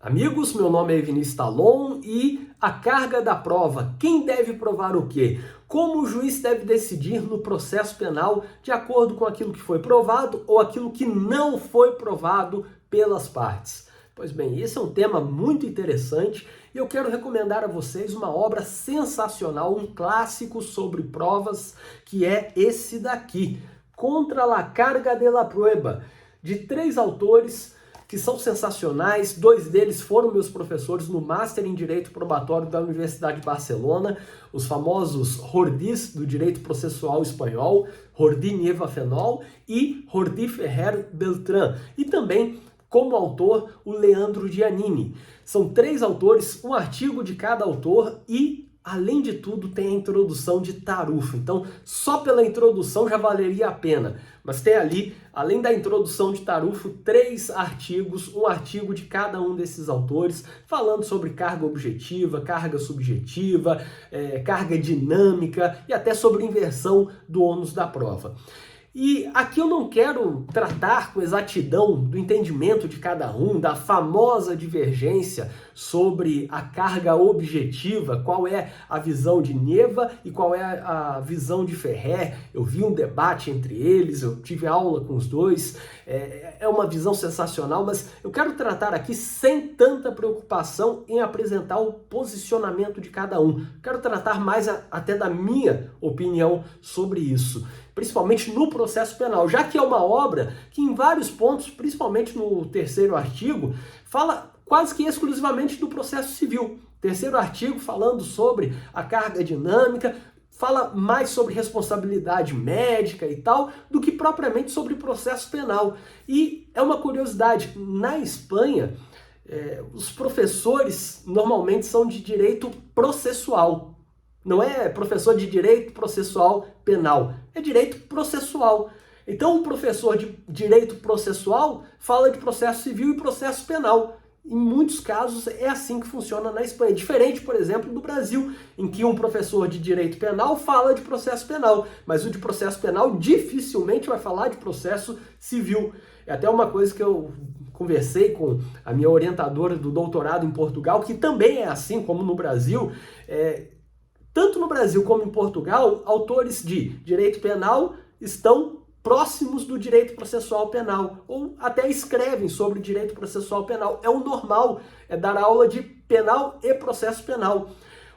Amigos, meu nome é Vinícius Talon e a carga da prova. Quem deve provar o quê? Como o juiz deve decidir no processo penal de acordo com aquilo que foi provado ou aquilo que não foi provado pelas partes? Pois bem, esse é um tema muito interessante e eu quero recomendar a vocês uma obra sensacional, um clássico sobre provas, que é esse daqui, Contra la carga de la prueba, de 3 autores que são sensacionais. 2 deles foram meus professores no Master em Direito Probatório da Universidade de Barcelona, os famosos Jordís do Direito Processual Espanhol, Jordi Nieva Fenol e Jordi Ferrer Beltrán, e também como autor o Leandro Giannini. São 3 autores, um artigo de cada autor e, além de tudo, tem a introdução de Tarufo. Então, só pela introdução já valeria a pena. Mas tem ali, além da introdução de Tarufo, 3 artigos, um artigo de cada um desses autores, falando sobre carga objetiva, carga subjetiva, carga dinâmica e até sobre inversão do ônus da prova. E aqui eu não quero tratar com exatidão do entendimento de cada um, da famosa divergência sobre a carga objetiva, qual é a visão de Nieva e qual é a visão de Ferrer. Eu vi um debate entre eles, eu tive aula com os dois, é uma visão sensacional, mas eu quero tratar aqui sem tanta preocupação em apresentar o posicionamento de cada um. Quero tratar mais até da minha opinião sobre isso, principalmente no processo penal, já que é uma obra que em vários pontos, principalmente no 3º artigo, fala quase que exclusivamente do processo civil. 3º artigo falando sobre a carga dinâmica, fala mais sobre responsabilidade médica e tal, do que propriamente sobre processo penal. E é uma curiosidade, na Espanha, os professores normalmente são de direito processual. Não é professor de direito processual penal, é direito processual. Então, o professor de direito processual fala de processo civil e processo penal. Em muitos casos é assim que funciona na Espanha. Diferente, por exemplo, do Brasil, em que um professor de direito penal fala de processo penal, mas o de processo penal dificilmente vai falar de processo civil. É até uma coisa que eu conversei com a minha orientadora do doutorado em Portugal, que também é assim como no Brasil. Tanto no Brasil como em Portugal, autores de direito penal estão próximos do direito processual penal, ou até escrevem sobre direito processual penal. É o normal, é dar aula de penal e processo penal.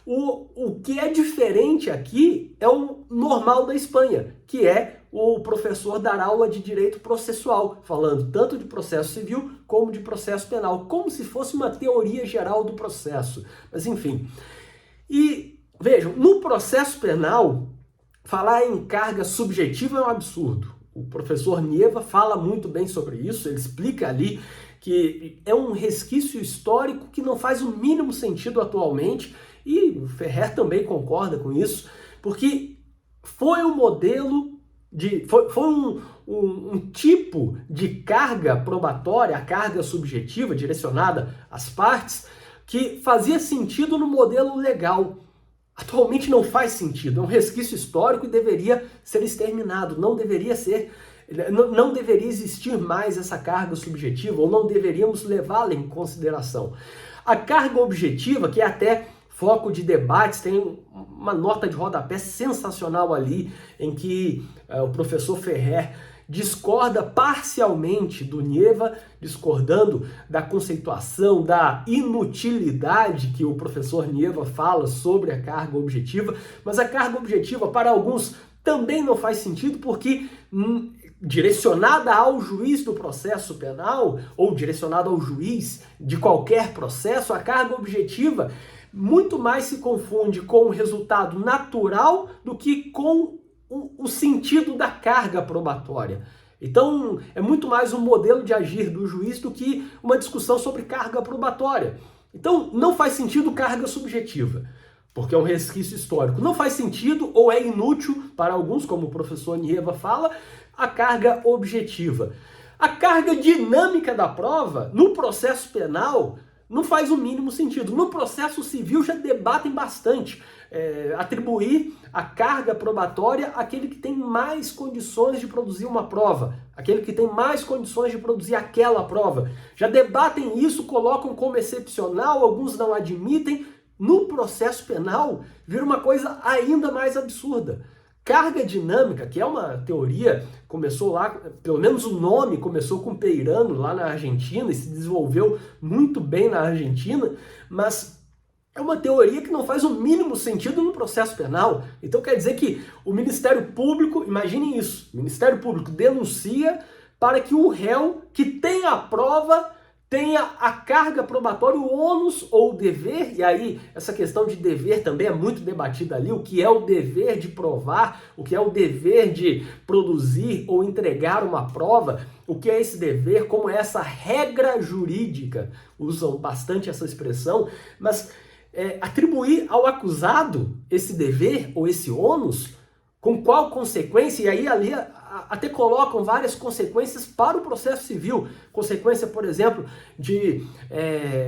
O que é diferente aqui é o normal da Espanha, que é o professor dar aula de direito processual, falando tanto de processo civil como de processo penal, como se fosse uma teoria geral do processo. Mas enfim. E vejam, no processo penal, falar em carga subjetiva é um absurdo. O professor Nieva fala muito bem sobre isso, ele explica ali que é um resquício histórico que não faz o mínimo sentido atualmente, e o Ferrer também concorda com isso, porque foi um modelo foi um tipo de carga probatória, a carga subjetiva direcionada às partes, que fazia sentido no modelo legal. Atualmente não faz sentido, é um resquício histórico e deveria ser exterminado, não deveria existir mais essa carga subjetiva, ou não deveríamos levá-la em consideração. A carga objetiva, que é até foco de debates, tem uma nota de rodapé sensacional ali, em que o professor Ferrer discorda parcialmente do Nieva, discordando da conceituação, da inutilidade que o professor Nieva fala sobre a carga objetiva, mas a carga objetiva para alguns também não faz sentido, porque direcionada ao juiz do processo penal, ou direcionada ao juiz de qualquer processo, a carga objetiva muito mais se confunde com o resultado natural do que com o sentido da carga probatória. Então, é muito mais um modelo de agir do juiz do que uma discussão sobre carga probatória. Então, não faz sentido carga subjetiva, porque é um resquício histórico. Não faz sentido, ou é inútil para alguns, como o professor Nieva fala, a carga objetiva. A carga dinâmica da prova, no processo penal, Não faz o mínimo sentido. No processo civil já debatem bastante atribuir a carga probatória àquele que tem mais condições de produzir uma prova, aquele que tem mais condições de produzir aquela prova. Já debatem isso, colocam como excepcional, alguns não admitem. No processo penal, vira uma coisa ainda mais absurda. Carga dinâmica, que é uma teoria, começou lá, pelo menos o nome começou com Peirano lá na Argentina e se desenvolveu muito bem na Argentina, mas é uma teoria que não faz o mínimo sentido no processo penal. Então quer dizer que o Ministério Público, imaginem isso, o Ministério Público denuncia para que o réu que tem a prova tenha a carga probatória, o ônus ou o dever, e aí essa questão de dever também é muito debatida ali, o que é o dever de provar, o que é o dever de produzir ou entregar uma prova, o que é esse dever, como é essa regra jurídica, usam bastante essa expressão, mas atribuir ao acusado esse dever ou esse ônus, com qual consequência, e aí ali até colocam várias consequências para o processo civil. Consequência, por exemplo, de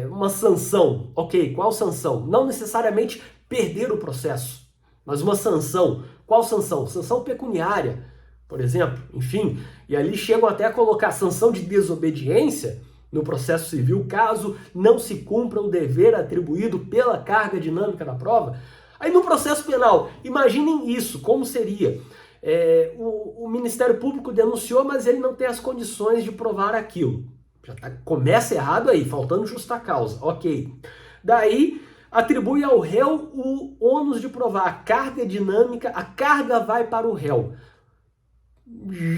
uma sanção. Ok, qual sanção? Não necessariamente perder o processo, mas uma sanção. Qual sanção? Sanção pecuniária, por exemplo. Enfim, e ali chegam até a colocar sanção de desobediência no processo civil, caso não se cumpra o dever atribuído pela carga dinâmica da prova. Aí no processo penal, imaginem isso, como seria? O Ministério Público denunciou, mas ele não tem as condições de provar aquilo. Começa errado aí, faltando justa causa. Ok. Daí, atribui ao réu o ônus de provar a carga dinâmica, a carga vai para o réu.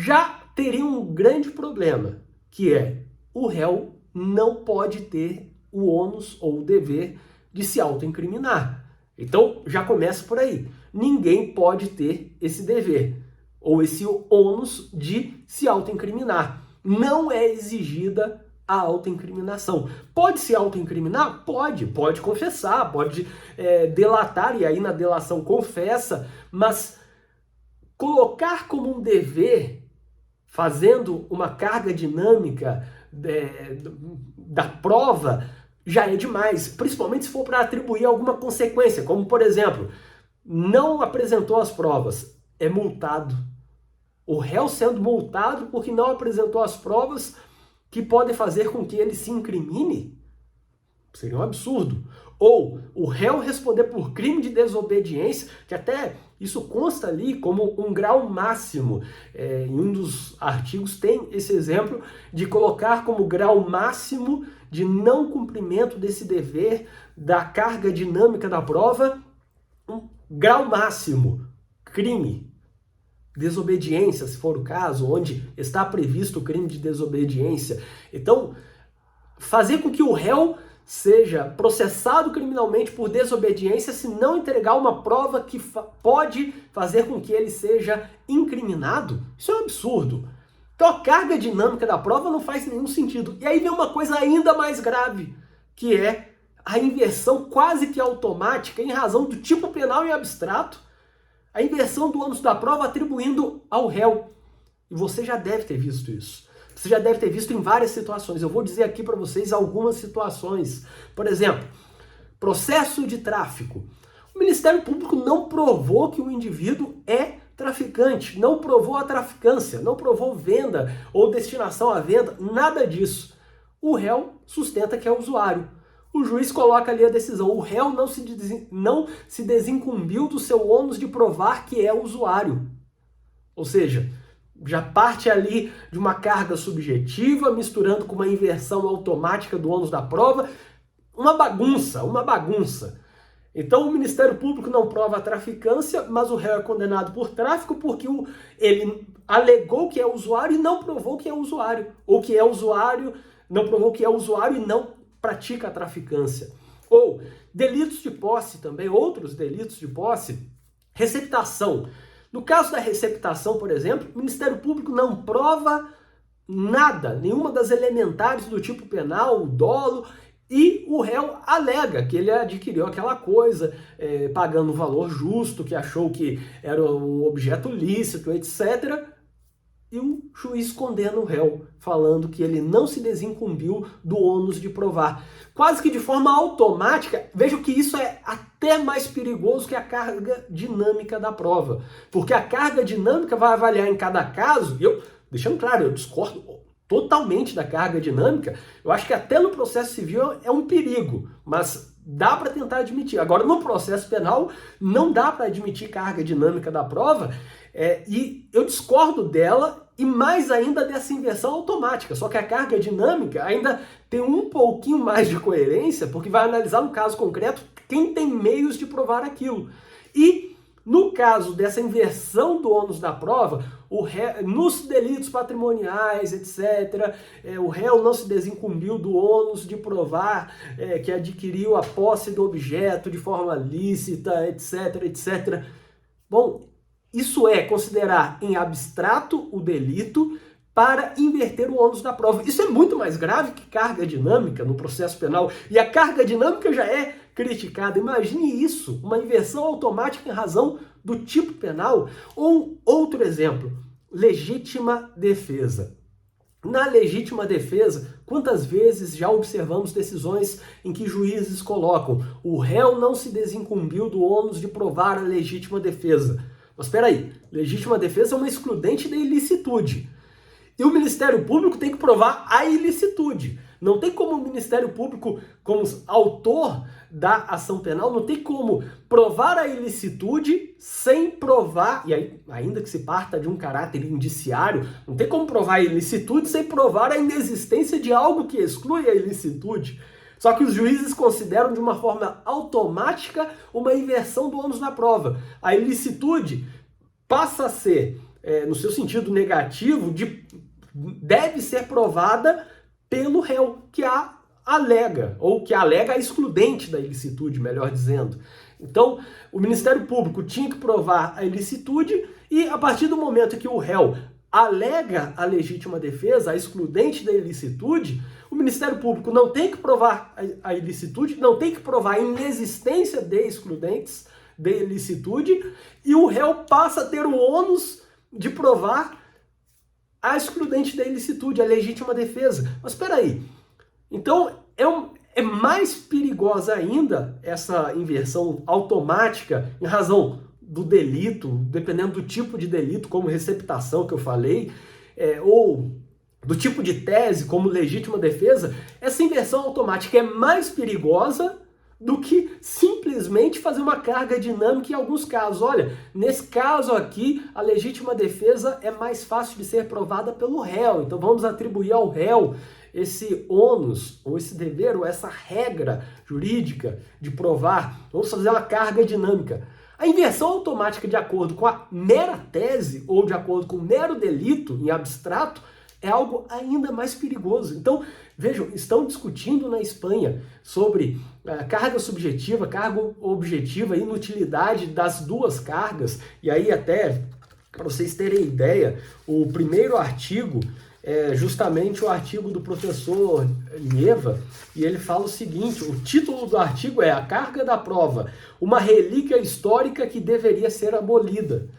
Já teria um grande problema, que é o réu não pode ter o ônus ou o dever de se autoincriminar. Então, já começa por aí. Ninguém pode ter esse dever ou esse ônus de se autoincriminar. Não é exigida a autoincriminação. Pode se autoincriminar? Pode confessar, pode delatar, e aí na delação confessa, mas colocar como um dever, fazendo uma carga dinâmica da prova, já é demais, principalmente se for para atribuir alguma consequência, como por exemplo, não apresentou as provas, é multado. O réu sendo multado porque não apresentou as provas que podem fazer com que ele se incrimine, seria um absurdo. Ou o réu responder por crime de desobediência, que até isso consta ali como um grau máximo. Em um dos artigos tem esse exemplo de colocar como grau máximo de não cumprimento desse dever da carga dinâmica da prova, um grau máximo, crime, desobediência, se for o caso, onde está previsto o crime de desobediência. Então, fazer com que o réu seja processado criminalmente por desobediência se não entregar uma prova que pode fazer com que ele seja incriminado, isso é um absurdo. Então a carga dinâmica da prova não faz nenhum sentido. E aí vem uma coisa ainda mais grave, que é a inversão quase que automática, em razão do tipo penal em abstrato, a inversão do ônus da prova atribuindo ao réu. E você já deve ter visto isso. Você já deve ter visto em várias situações. Eu vou dizer aqui para vocês algumas situações. Por exemplo, processo de tráfico. O Ministério Público não provou que o indivíduo é traficante, não provou a traficância, não provou venda ou destinação à venda, nada disso. O réu sustenta que é usuário. O juiz coloca ali a decisão. O réu não se desincumbiu do seu ônus de provar que é usuário. Ou seja, já parte ali de uma carga subjetiva, misturando com uma inversão automática do ônus da prova. Uma bagunça. Então o Ministério Público não prova a traficância, mas o réu é condenado por tráfico porque ele alegou que é usuário e não provou que é usuário. Ou que é usuário, não provou que é usuário e não pratica a traficância. Ou delitos de posse também, outros delitos de posse, receptação. No caso da receptação, por exemplo, o Ministério Público não prova nada, nenhuma das elementares do tipo penal, o dolo, e o réu alega que ele adquiriu aquela coisa, pagando um valor justo, que achou que era um objeto lícito, etc. e o juiz condena o réu, falando que ele não se desincumbiu do ônus de provar. Quase que de forma automática, vejo que isso é até mais perigoso que a carga dinâmica da prova. Porque a carga dinâmica vai avaliar em cada caso, e eu, deixando claro, eu discordo totalmente da carga dinâmica, eu acho que até no processo civil é um perigo, mas dá para tentar admitir. Agora, no processo penal, não dá para admitir carga dinâmica da prova, e eu discordo dela e mais ainda dessa inversão automática. Só que a carga dinâmica ainda tem um pouquinho mais de coerência, porque vai analisar no caso concreto quem tem meios de provar aquilo. E no caso dessa inversão do ônus da prova, nos delitos patrimoniais, etc., o réu não se desincumbiu do ônus de provar que adquiriu a posse do objeto de forma lícita, etc., etc. Bom, isso é considerar em abstrato o delito para inverter o ônus da prova. Isso é muito mais grave que carga dinâmica no processo penal. E a carga dinâmica já é criticada. Imagine isso, uma inversão automática em razão do tipo penal. Ou outro exemplo, legítima defesa. Na legítima defesa, quantas vezes já observamos decisões em que juízes colocam o réu não se desincumbiu do ônus de provar a legítima defesa. Mas espera aí, legítima defesa é uma excludente da ilicitude. E o Ministério Público tem que provar a ilicitude. Não tem como o Ministério Público, como autor da ação penal, não tem como provar a ilicitude sem provar, e aí, ainda que se parta de um caráter indiciário, não tem como provar a ilicitude sem provar a inexistência de algo que exclui a ilicitude. Só que os juízes consideram de uma forma automática uma inversão do ônus da prova. A ilicitude passa a ser, no seu sentido negativo, deve ser provada pelo réu que a alega, ou que alega a excludente da ilicitude, melhor dizendo. Então, o Ministério Público tinha que provar a ilicitude e, a partir do momento que o réu alega a legítima defesa, a excludente da ilicitude, o Ministério Público não tem que provar a ilicitude, não tem que provar a inexistência de excludentes da ilicitude, e o réu passa a ter o ônus de provar a excludente da ilicitude, a legítima defesa. Mas espera aí, então é mais perigosa ainda essa inversão automática em razão do delito, dependendo do tipo de delito, como receptação que eu falei, ou do tipo de tese, como legítima defesa. Essa inversão automática é mais perigosa do que simplesmente fazer uma carga dinâmica em alguns casos. Olha, nesse caso aqui, a legítima defesa é mais fácil de ser provada pelo réu, então vamos atribuir ao réu esse ônus, ou esse dever, ou essa regra jurídica de provar. Vamos fazer uma carga dinâmica. A inversão automática de acordo com a mera tese, ou de acordo com o mero delito em abstrato, é algo ainda mais perigoso. Então, vejam, estão discutindo na Espanha sobre carga subjetiva, carga objetiva, inutilidade das duas cargas. E aí, até para vocês terem ideia, o primeiro artigo é justamente o artigo do professor Nieva, e ele fala o seguinte: o título do artigo é A Carga da Prova, uma relíquia histórica que deveria ser abolida.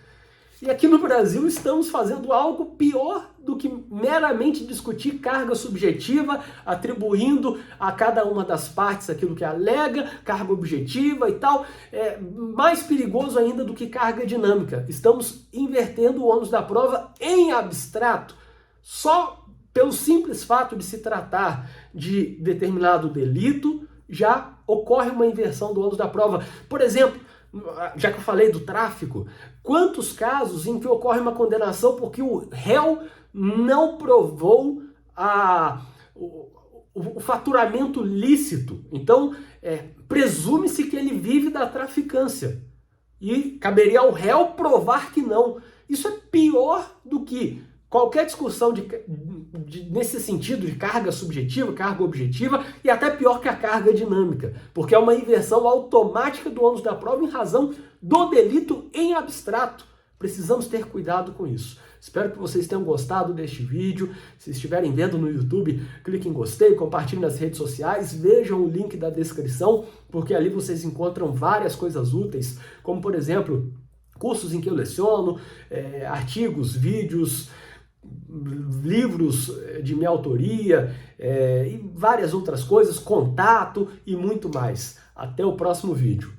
E aqui no Brasil estamos fazendo algo pior do que meramente discutir carga subjetiva, atribuindo a cada uma das partes aquilo que alega, carga objetiva e tal. É mais perigoso ainda do que carga dinâmica. Estamos invertendo o ônus da prova em abstrato, só pelo simples fato de se tratar de determinado delito, já ocorre uma inversão do ônus da prova. Por exemplo, já que eu falei do tráfico, quantos casos em que ocorre uma condenação porque o réu não provou o faturamento lícito? Então, presume-se que ele vive da traficância e caberia ao réu provar que não. Isso é pior do que qualquer discussão nesse sentido de carga subjetiva, carga objetiva, e até pior que a carga dinâmica, porque é uma inversão automática do ônus da prova em razão do delito em abstrato. Precisamos ter cuidado com isso. Espero que vocês tenham gostado deste vídeo. Se estiverem vendo no YouTube, clique em gostei, compartilhe nas redes sociais, vejam o link da descrição, porque ali vocês encontram várias coisas úteis, como por exemplo, cursos em que eu leciono, artigos, vídeos, livros de minha autoria e várias outras coisas, contato e muito mais. Até o próximo vídeo.